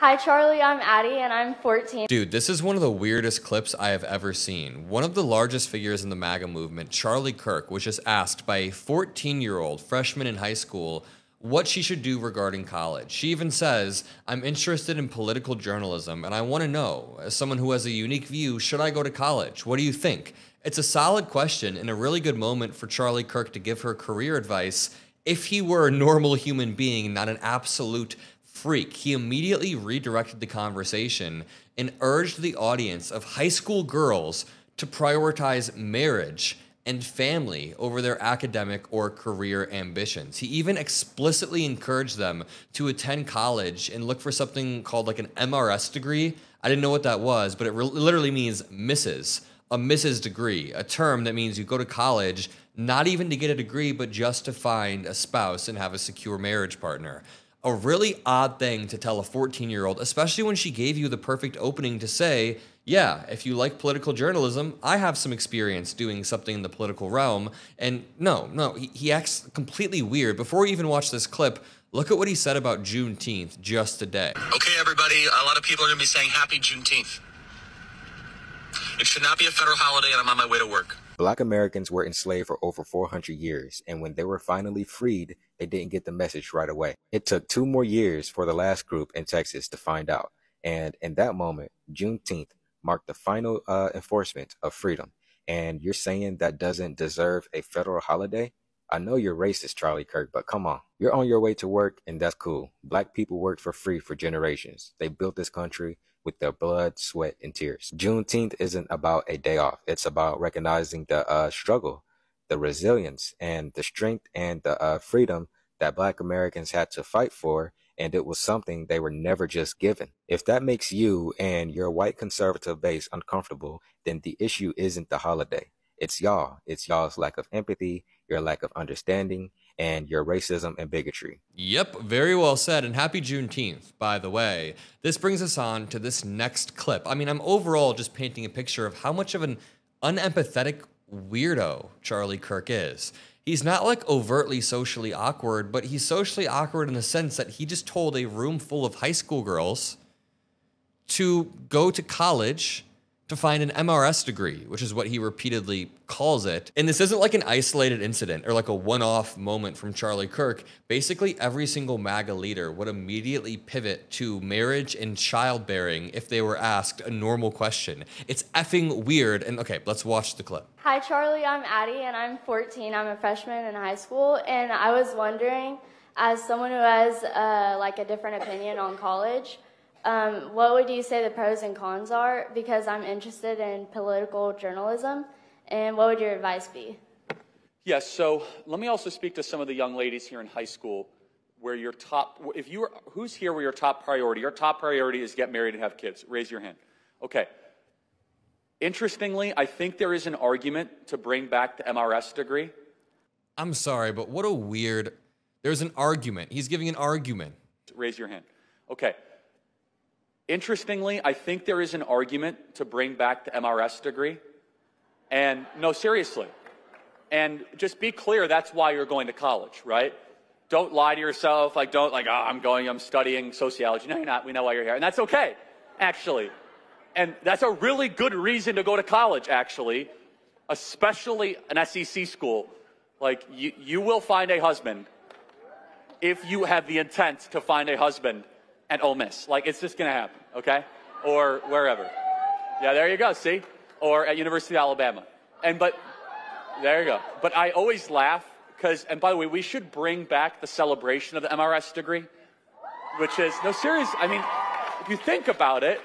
Hi Charlie, I'm Addie and I'm 14. Dude, this is one of the weirdest clips I have ever seen. One of the largest figures in the MAGA movement, Charlie Kirk, was just asked by a 14-year-old freshman in high school what she should do regarding college. She even says, "I'm interested in political journalism and I want to know, as someone who has a unique view, should I go to college? What do you think?" It's a solid question and a really good moment for Charlie Kirk to give her career advice if he were a normal human being, not an absolute freak. He immediately redirected the conversation and urged the audience of high school girls to prioritize marriage and family over their academic or career ambitions. He even explicitly encouraged them to attend college and look for something called like an MRS degree. I didn't know what that was, but it literally means Mrs., a Mrs. degree, a term that means you go to college not even to get a degree, but just to find a spouse and have a secure marriage partner. A really odd thing to tell a 14-year-old, especially when she gave you the perfect opening to say, yeah, if you like political journalism, I have some experience doing something in the political realm. And no, he acts completely weird. Before we even watch this clip, look at what he said about Juneteenth just today. Okay, everybody, a lot of people are going to be saying happy Juneteenth. It should not be a federal holiday, and I'm on my way to work. Black Americans were enslaved for over 400 years, and when they were finally freed, they didn't get the message right away. It took 2 more years for the last group in Texas to find out, and in that moment, Juneteenth marked the final enforcement of freedom. And you're saying that doesn't deserve a federal holiday? I know you're racist, Charlie Kirk, but come on. You're on your way to work, and that's cool. Black people worked for free for generations. They built this country with their blood, sweat, and tears. Juneteenth isn't about a day off. It's about recognizing the struggle, the resilience, and the strength and the freedom that Black Americans had to fight for, and it was something they were never just given. If that makes you and your white conservative base uncomfortable, then the issue isn't the holiday. It's y'all. It's y'all's lack of empathy, your lack of understanding, and your racism and bigotry. Yep, very well said, and happy Juneteenth, by the way. This brings us on to this next clip. I mean, I'm overall just painting a picture of how much of an unempathetic weirdo Charlie Kirk is. He's not like overtly socially awkward, but he's socially awkward in the sense that he just told a room full of high school girls to go to college to find an MRS degree, which is what he repeatedly calls it. And this isn't like an isolated incident or like a one-off moment from Charlie Kirk. Basically, every single MAGA leader would immediately pivot to marriage and childbearing if they were asked a normal question. It's effing weird. And okay, let's watch the clip. Hi Charlie, I'm Addie and I'm 14. I'm a freshman in high school, and I was wondering, as someone who has like a different opinion on college, what would you say the pros and cons are? Because I'm interested in political journalism, and what would your advice be? Yes, so let me also speak to some of the young ladies here in high school where your top, who's here where your top priority is get married and have kids? Raise your hand. Okay. Interestingly, I think there is an argument to bring back the MRS degree. I'm sorry, but what a weird, there's an argument. He's giving an argument. Raise your hand. Okay. Interestingly, I think there is an argument to bring back the MRS degree. And no, seriously. And just be clear, that's why you're going to college, right? Don't lie to yourself, like I'm studying sociology. No, you're not. We know why you're here. And that's okay, actually. And that's a really good reason to go to college, actually, especially an SEC school. Like, you will find a husband if you have the intent to find a husband at Ole Miss. Like, it's just going to happen, okay? Or wherever. Yeah, there you go, see? Or at University of Alabama. But there you go. But I always laugh because, and by the way, we should bring back the celebration of the MRS degree, which is, no, serious. I mean, if you think about it,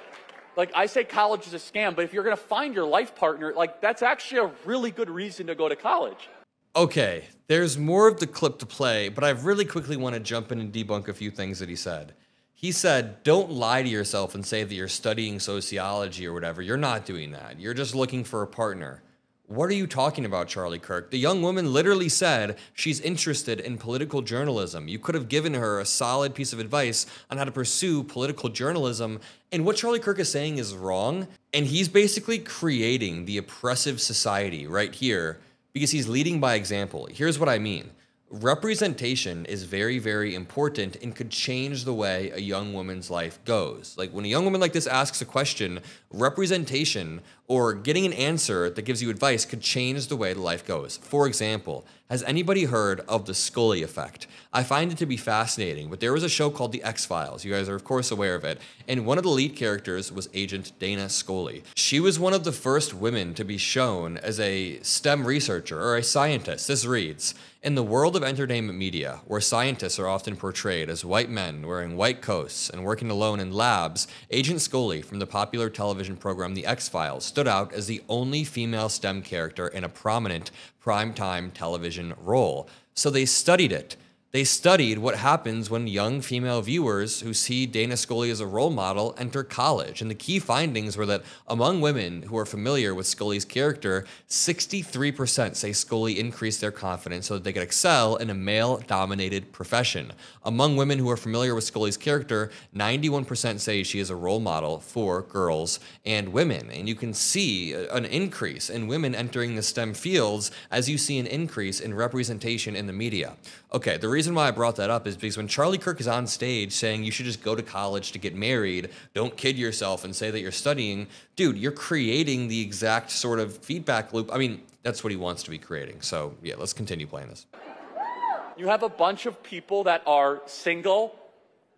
like, I say college is a scam, but if you're going to find your life partner, like, that's actually a really good reason to go to college. Okay, there's more of the clip to play, but I really quickly want to jump in and debunk a few things that he said. He said, don't lie to yourself and say that you're studying sociology or whatever. You're not doing that. You're just looking for a partner. What are you talking about, Charlie Kirk? The young woman literally said she's interested in political journalism. You could have given her a solid piece of advice on how to pursue political journalism. And what Charlie Kirk is saying is wrong. And he's basically creating the oppressive society right here because he's leading by example. Here's what I mean. representation is very, very important and could change the way a young woman's life goes. Like when a young woman like this asks a question, representation or getting an answer that gives you advice could change the way the life goes. For example, has anybody heard of the Scully effect? I find it to be fascinating, but there was a show called The X-Files. You guys are of course aware of it. And one of the lead characters was Agent Dana Scully. She was one of the first women to be shown as a STEM researcher or a scientist. This reads, in the world of entertainment media, where scientists are often portrayed as white men wearing white coats and working alone in labs, Agent Scully from the popular television program The X-Files stood out as the only female STEM character in a prominent primetime television role. So they studied it. They studied what happens when young female viewers who see Dana Scully as a role model enter college. And the key findings were that among women who are familiar with Scully's character, 63% say Scully increased their confidence so that they could excel in a male-dominated profession. Among women who are familiar with Scully's character, 91% say she is a role model for girls and women. And you can see an increase in women entering the STEM fields as you see an increase in representation in the media. Okay, the reason why I brought that up is because when Charlie Kirk is on stage saying you should just go to college to get married, don't kid yourself and say that you're studying, dude, you're creating the exact sort of feedback loop. I mean, that's what he wants to be creating. So yeah, let's continue playing this. You have a bunch of people that are single,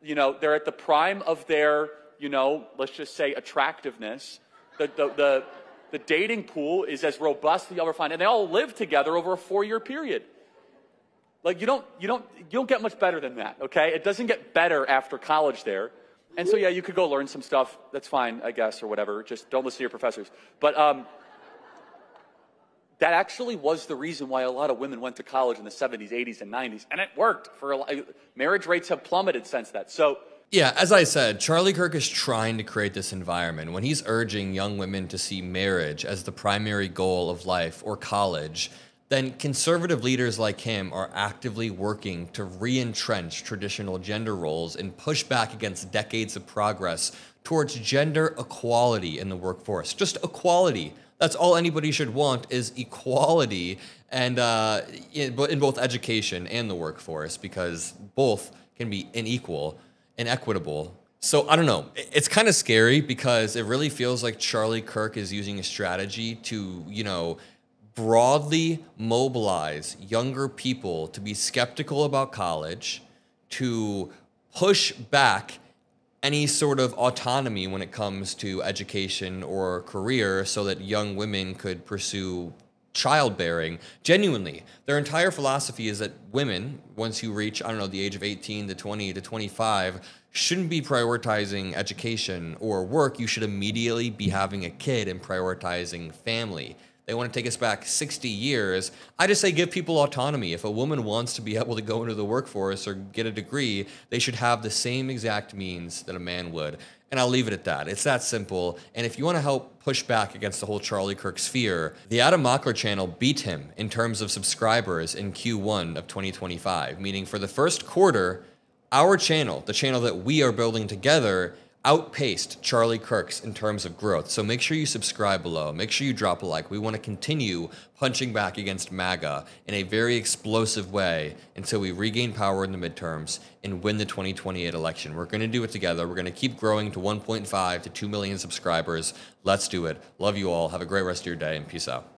you know, they're at the prime of their, you know, let's just say attractiveness. The dating pool is as robust as you'll ever find, and they all live together over a 4-year period. Like you don't get much better than that, okay? It doesn't get better after college there. And so yeah, you could go learn some stuff. That's fine, I guess, or whatever. Just don't listen to your professors. But that actually was the reason why a lot of women went to college in the 70s, 80s, and 90s, and it worked for a lot. Marriage rates have plummeted since that. So yeah, as I said, Charlie Kirk is trying to create this environment. When he's urging young women to see marriage as the primary goal of life or college, then conservative leaders like him are actively working to re-entrench traditional gender roles and push back against decades of progress towards gender equality in the workforce. Just equality. That's all anybody should want is equality, and in both education and the workforce, because both can be unequal and equitable. So I don't know. It's kind of scary because it really feels like Charlie Kirk is using a strategy to, you know, broadly mobilize younger people to be skeptical about college, to push back any sort of autonomy when it comes to education or career so that young women could pursue childbearing. Genuinely, their entire philosophy is that women, once you reach, I don't know, the age of 18 to 20 to 25, shouldn't be prioritizing education or work. You should immediately be having a kid and prioritizing family. They want to take us back 60 years. I just say give people autonomy. If a woman wants to be able to go into the workforce or get a degree, they should have the same exact means that a man would. And I'll leave it at that. It's that simple. And if you want to help push back against the whole Charlie Kirk sphere, the Mockler channel beat him in terms of subscribers in Q1 of 2025, meaning for the first quarter, our channel, the channel that we are building together, outpaced Charlie Kirk's in terms of growth. So make sure you subscribe below. Make sure you drop a like. We want to continue punching back against MAGA in a very explosive way until we regain power in the midterms and win the 2028 election. We're going to do it together. We're going to keep growing to 1.5 to 2 million subscribers. Let's do it. Love you all. Have a great rest of your day and peace out.